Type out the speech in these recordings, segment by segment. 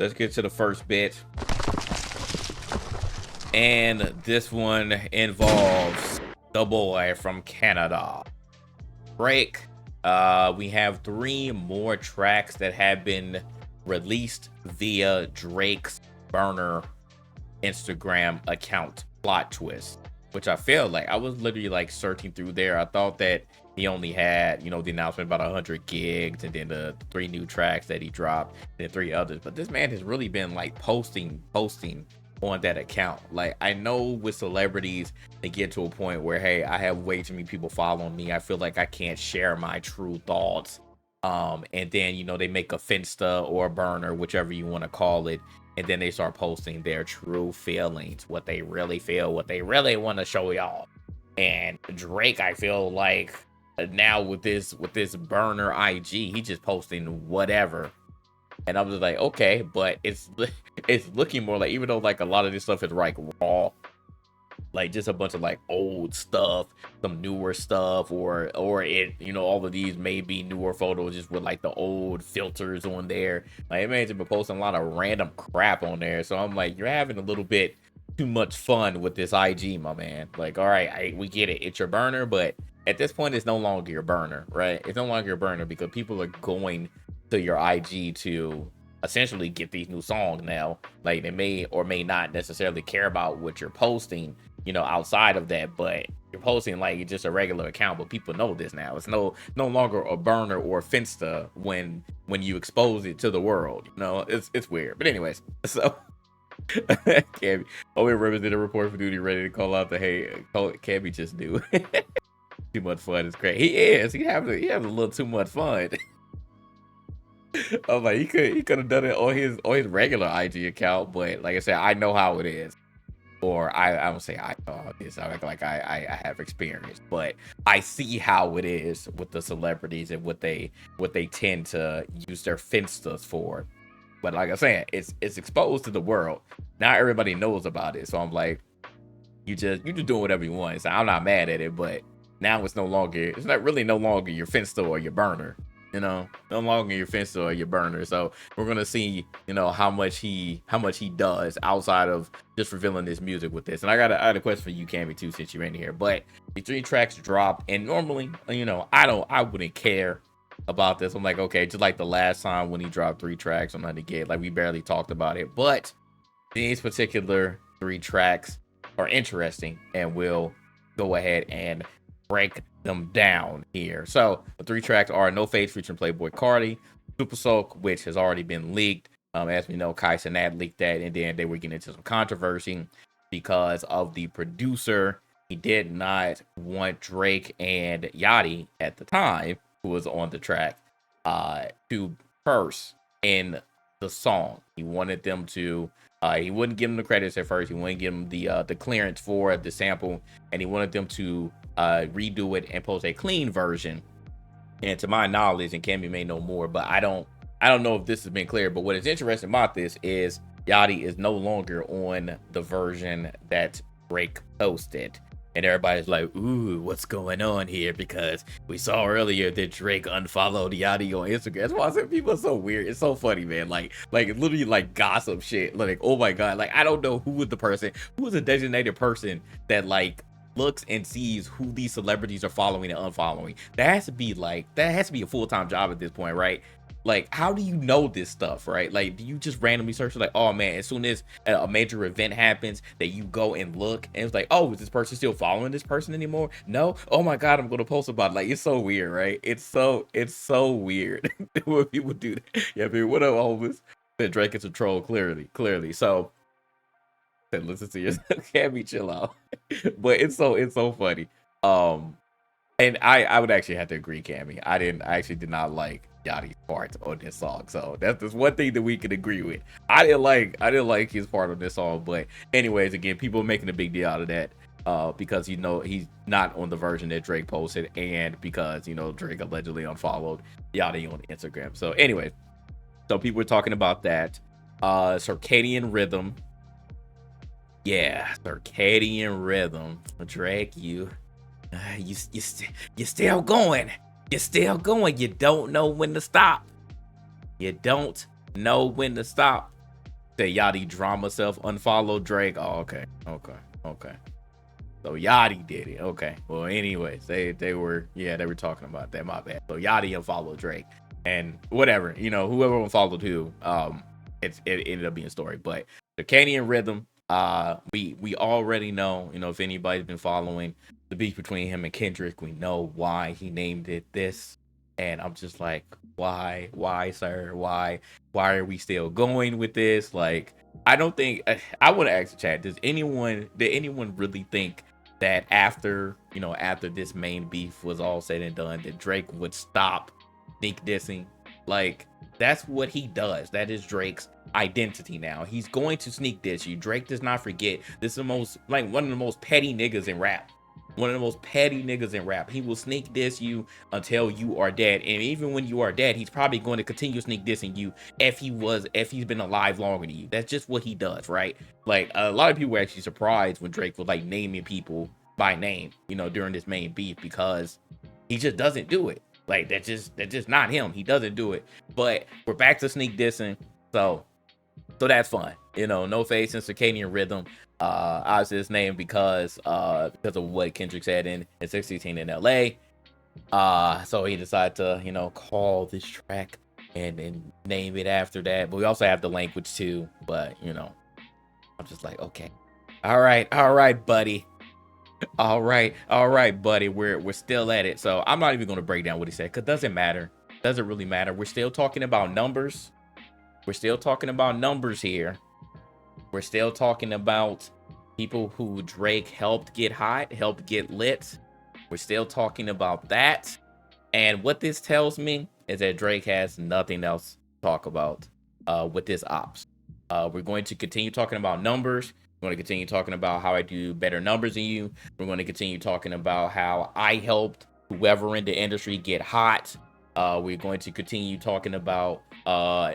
let's get to the first bit. And this one involves the boy from Canada, Drake. We have 3 more tracks that have been released via Drake's burner Instagram account, Plot Twist, which I feel like I was literally like searching through there. I thought that he only had, the announcement about 100 gigs and then the 3 new tracks that he dropped and then 3 others. But this man has really been like posting on that account. Like, I know with celebrities, they get to a point where, hey, I have way too many people following me. I feel like I can't share my true thoughts. And then, they make a Finsta or a burner, whichever you want to call it. And then they start posting their true feelings, what they really feel, what they really want to show y'all. And Drake, I feel like now with this burner IG, he just posting whatever. And I'm just like, okay, but it's looking more like, even though like a lot of this stuff is like raw, like just a bunch of like old stuff, some newer stuff, or it, all of these may be newer photos just with like the old filters on there. Like, it may have been posting a lot of random crap on there. So I'm like, you're having a little bit too much fun with this IG, my man. Like, all right, we get it, it's your burner, but at this point, it's no longer your burner, right? It's no longer your burner because people are going to your IG to essentially get these new songs now. Like, they may or may not necessarily care about what you're posting, outside of that, but you're posting like just a regular account. But people know this now. It's no longer a burner or a Finsta when you expose it to the world. It's weird. But anyways, so Cammy, we represented a report for duty, ready to call out the Cammy just knew. Too much fun is great. He having a little too much fun. I'm like, he could have done it on his regular IG account, but like I said, I know how it is. Or I don't say I know how it is. I act like I have experience, but I see how it is with the celebrities and what they tend to use their Finstas for. But like I said, it's exposed to the world. Now everybody knows about it. So I'm like, you just doing whatever you want. So I'm not mad at it, but now it's no longer your Finsta or your burner. No longer your Finsta or your burner. So we're gonna see, how much he does outside of just revealing this music with this. And I had a question for you, Cammy, too, since you're in here. But the 3 tracks dropped, and normally, I wouldn't care about this. I'm like, okay, just like the last time when he dropped 3 tracks on 100 Gig, like we barely talked about it. But these particular 3 tracks are interesting, and we'll go ahead and break them down here. So the 3 tracks are No Face featuring Playboi Carti, Super Soak, which has already been leaked. As we know, Kai Cenat leaked that, and then they were getting into some controversy because of the producer. He did not want Drake and Yachty at the time, who was on the track, to curse in the song. He wanted them to he wouldn't give them the credits at first. He wouldn't give them the clearance for the sample, and he wanted them to redo it and post a clean version. And to my knowledge, and Cammy may know more, but I don't know if this has been clear. But what is interesting about this is Yachty is no longer on the version that Drake posted. And everybody's like, ooh, what's going on here? Because we saw earlier that Drake unfollowed Yachty on Instagram. That's why I said people are so weird. It's so funny, man. Like literally like gossip shit. Like, oh my God. Like, I don't know who is the designated person that like looks and sees who these celebrities are following and unfollowing. That has to be a full-time job at this point, right? Like, how do you know this stuff, right? Like, do you just randomly search like, oh man, as soon as a major event happens, that you go and look and it's like, oh, is this person still following this person anymore? No? Oh my God, I'm gonna post about it. Like, it's so weird, right? It's so weird when people do that. Yeah, man, what up, Holmes? Said Drake is a troll, clearly. So listen to yourself. Cammy, chill out. But it's so funny. And I would actually have to agree, Cammy. I actually did not like Yachty's part on this song. So that's one thing that we can agree with. I didn't like his part on this song. But anyways, again, people are making a big deal out of that. Because he's not on the version that Drake posted, and because Drake allegedly unfollowed Yachty on Instagram. So anyway, so people are talking about that. Circadian Rhythm. Yeah, Circadian Rhythm. Drake, you still going. You're still going. You don't know when to stop. Say Yachty drama self unfollowed Drake. Oh, okay. So Yachty did it. Okay. Well, anyways, they were talking about that. My bad. So Yachty unfollowed Drake, and whatever, whoever unfollowed who, it ended up being a story. But Circadian Rhythm, we already know, if anybody's been following the beef between him and Kendrick, we know why he named it this. And I'm just like, why, sir? Why are we still going with this? Like, I don't think I want to ask the chat. Did anyone really think that after this main beef was all said and done, that Drake would stop sneak dissing? Like, that's what he does. That is Drake's identity now. He's going to sneak diss you. Drake does not forget. This is one of the most petty niggas in rap. He will sneak diss you until you are dead. And even when you are dead, he's probably going to continue sneak dissing you if he's been alive longer than you. That's just what he does, right? Like, a lot of people were actually surprised when Drake was like naming people by name, during this main beef, because he just doesn't do it. Like, that's just not him. He doesn't do it. But we're back to sneak dissing. So that's fun. No Face and Circadian Rhythm. Obviously it's named because of what Kendrick said in 16 in LA. So he decided to, call this track and name it after that. But we also have the language too. But, I'm just like, okay. All right, buddy. All right, buddy. We're still at it. So I'm not even going to break down what he said, because it doesn't matter. Doesn't really matter. We're still talking about numbers. We're still talking about numbers here. We're still talking about people who Drake helped get hot, helped get lit. We're still talking about that. And what this tells me is that Drake has nothing else to talk about with this ops. We're going to continue talking about numbers. We're going to continue talking about how I do better numbers than you. We're going to continue talking about how I helped whoever in the industry get hot. We're going to continue talking about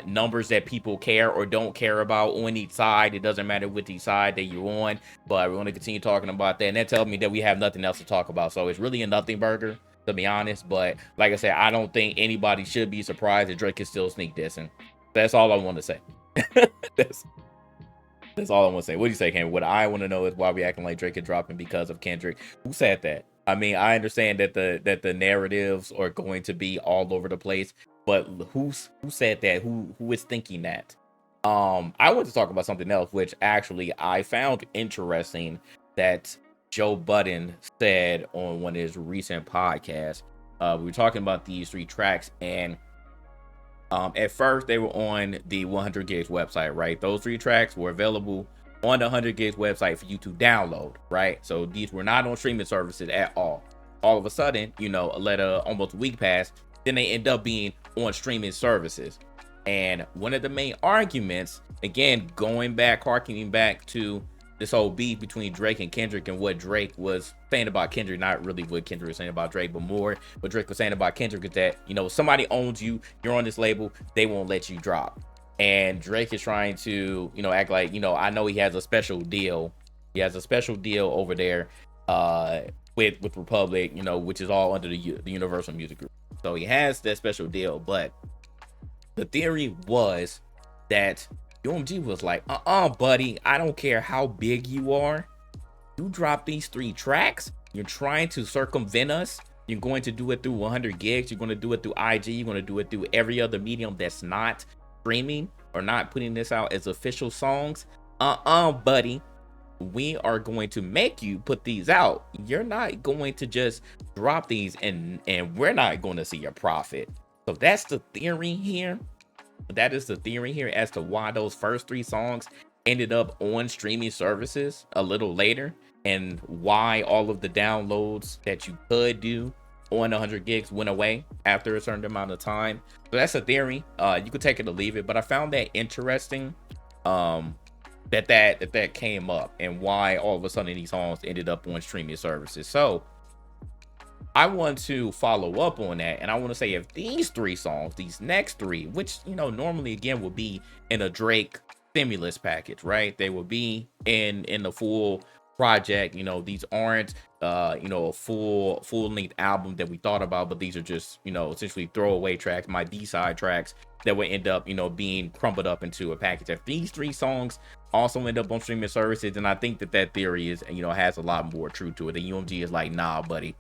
numbers that people care or don't care about on each side. It doesn't matter which side that you're on, but we're going to continue talking about that. And that tells me that we have nothing else to talk about. So it's really a nothing burger, to be honest. But like I said, I don't think anybody should be surprised that Drake is still sneak dissing. That's all I want to say. That's all I want to say. What do you say, Ken? What I want to know is why we acting like Drake is dropping because of Kendrick. Who said that? I mean, I understand that the narratives are going to be all over the place, but who said that? Who is thinking that? I want to talk about something else, which actually I found interesting that Joe Budden said on one of his recent podcasts. We were talking about these 3 tracks, and at first they were on the 100 Gigs website, right? Those 3 tracks were available on the 100 Gigs website for you to download, right? So these were not on streaming services at all. All of a sudden, almost a week passed, then they end up being on streaming services. And one of the main arguments, again, harkening back to this whole beef between Drake and Kendrick, and what Drake was saying about Kendrick, not really what Kendrick was saying about Drake, but more what Drake was saying about Kendrick, is that, somebody owns you, you're on this label, they won't let you drop. And Drake is trying to, act like, I know he has a special deal. He has a special deal over there with Republic, which is all under the Universal Music Group. So he has that special deal. But the theory was that UMG was like, buddy, I don't care how big you are. You drop these 3 tracks. You're trying to circumvent us. You're going to do it through 100 gigs. You're going to do it through IG. You're going to do it through every other medium that's not streaming or not putting this out as official songs. Buddy, we are going to make you put these out. You're not going to just drop these and we're not going to see your profit. So that's the theory here. That is the theory here as to why those first 3 songs ended up on streaming services a little later, and why all of the downloads that you could do on 100 gigs went away after a certain amount of time. So that's a theory. You could take it or leave it, but I found that interesting that came up, and why all of a sudden these songs ended up on streaming services. So I want to follow up on that, and I want to say, if these 3 songs, these next 3, which normally again will be in a Drake stimulus package, right? They will be in the full project. You know, these aren't you know, a full length album that we thought about, but these are just, you know, essentially throwaway tracks, my B-side tracks that would end up, you know, being crumpled up into a package. If these 3 songs also end up on streaming services, and I think that that theory is, you know, has a lot more truth to it. The UMG is like, nah, buddy,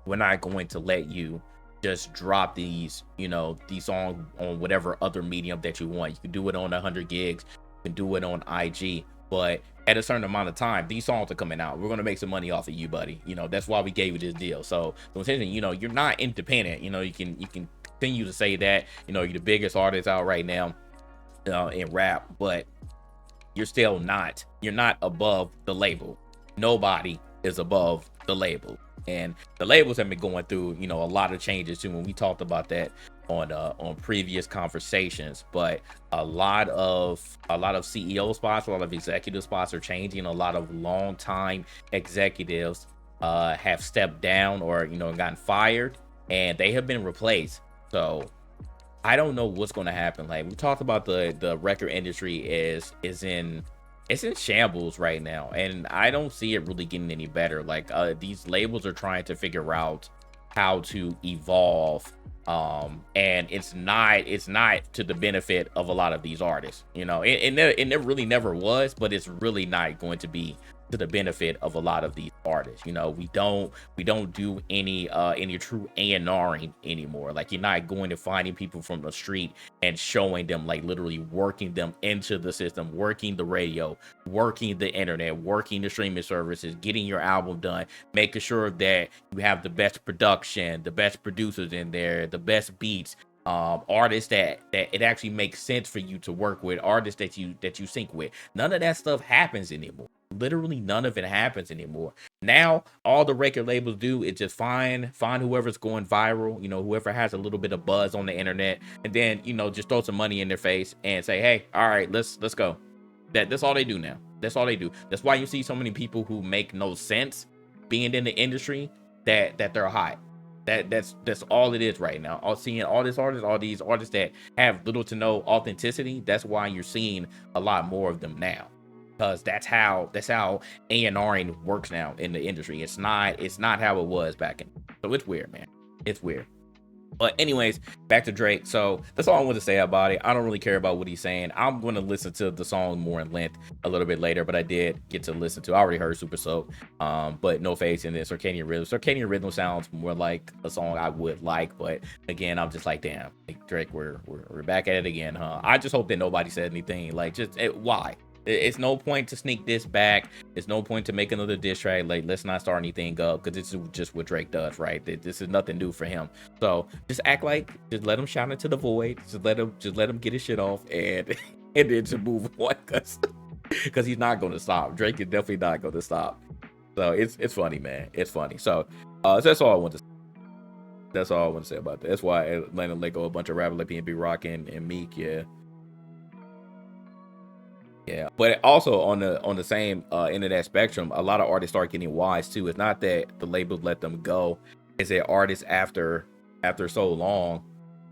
we're not going to let you just drop these, you know, these songs on whatever other medium that you want. You can do it on 100 gigs, you can do it on IG, but at a certain amount of time, these songs are coming out. We're gonna make some money off of you, buddy. You know, that's why we gave you this deal. So essentially, you know, you're not independent. You know, you can continue to say that, you know, you're the biggest artist out right now in rap, but you're not above the label. Nobody is above the label. And the labels have been going through, you know, a lot of changes too. When we talked about that on previous conversations, but a lot of CEO spots, a lot of executive spots are changing. A lot of longtime executives have stepped down or, you know, gotten fired, and they have been replaced. So I don't know what's going to happen. Like we talked about, the record industry is in shambles right now, and I don't see it really getting any better. Like these labels are trying to figure out how to evolve, and it's not to the benefit of a lot of these artists. You know, it really never was, but it's really not going to be to the benefit of a lot of these artists. You know, we don't do any true A&Ring anymore. Like you're not going to finding people from the street and showing them, like literally working them into the system, working the radio, working the internet, working the streaming services, getting your album done, making sure that you have the best production, the best producers in there, the best beats, artists that it actually makes sense for you to work with, artists that you sync with. None of that stuff happens anymore. Literally none of it happens anymore. Now all the record labels do is just find whoever's going viral, you know, whoever has a little bit of buzz on the internet, and then, you know, just throw some money in their face and say, hey, all right, let's go. That's all they do now. That's all they do. That's why you see so many people who make no sense being in the industry that they're hot. That's all it is right now. Seeing all these artists that have little to no authenticity. That's why you're seeing a lot more of them now, because that's how A&Ring works now in the industry. It's not how it was back in. So it's weird, man. It's weird. But anyways, back to Drake. So that's all I want to say about it. I don't really care about what he's saying. I'm going to listen to the song more in length a little bit later, but I did get to listen to, I already heard Super Soap, but No Face and then Circadian Rhythm. Circadian Rhythm sounds more like a song I would like, but again, I'm just like, damn, like, Drake, we're back at it again, huh? I just hope that nobody said anything. Like, why? It's no point to sneak this back. It's no point to make another diss track. Like, let's not start anything up, because this is just what Drake does, right? This is nothing new for him. So just act like, just let him shout into the void. Just let him get his shit off, and and then to move on, because he's not going to stop. Drake is definitely not going to stop. So it's funny, man. It's funny. So that's all I want to say. That's all I want to say about that. That's why Atlanta let go a bunch of rappers like PNB Rock and Meek. Yeah, but also on the same end of that spectrum, a lot of artists start getting wise too. It's not that the labels let them go; it's that artists after so long,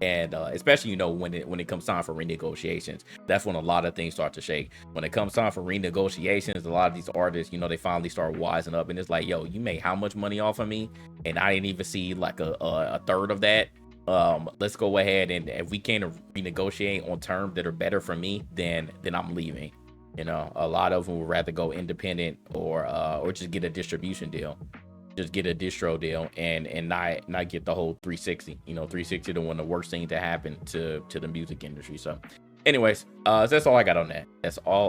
and especially, you know, when it comes time for renegotiations, that's when a lot of things start to shake. When it comes time for renegotiations, a lot of these artists, you know, they finally start wising up, and it's like, yo, you made how much money off of me, and I didn't even see like a third of that. Let's go ahead, and if we can't renegotiate on terms that are better for me, then I'm leaving. You know, a lot of them would rather go independent or just get a distribution deal, just get a distro deal, and not get the whole 360. You know, 360 the one of the worst thing to happen to the music industry. So anyways, that's all I got on that. That's all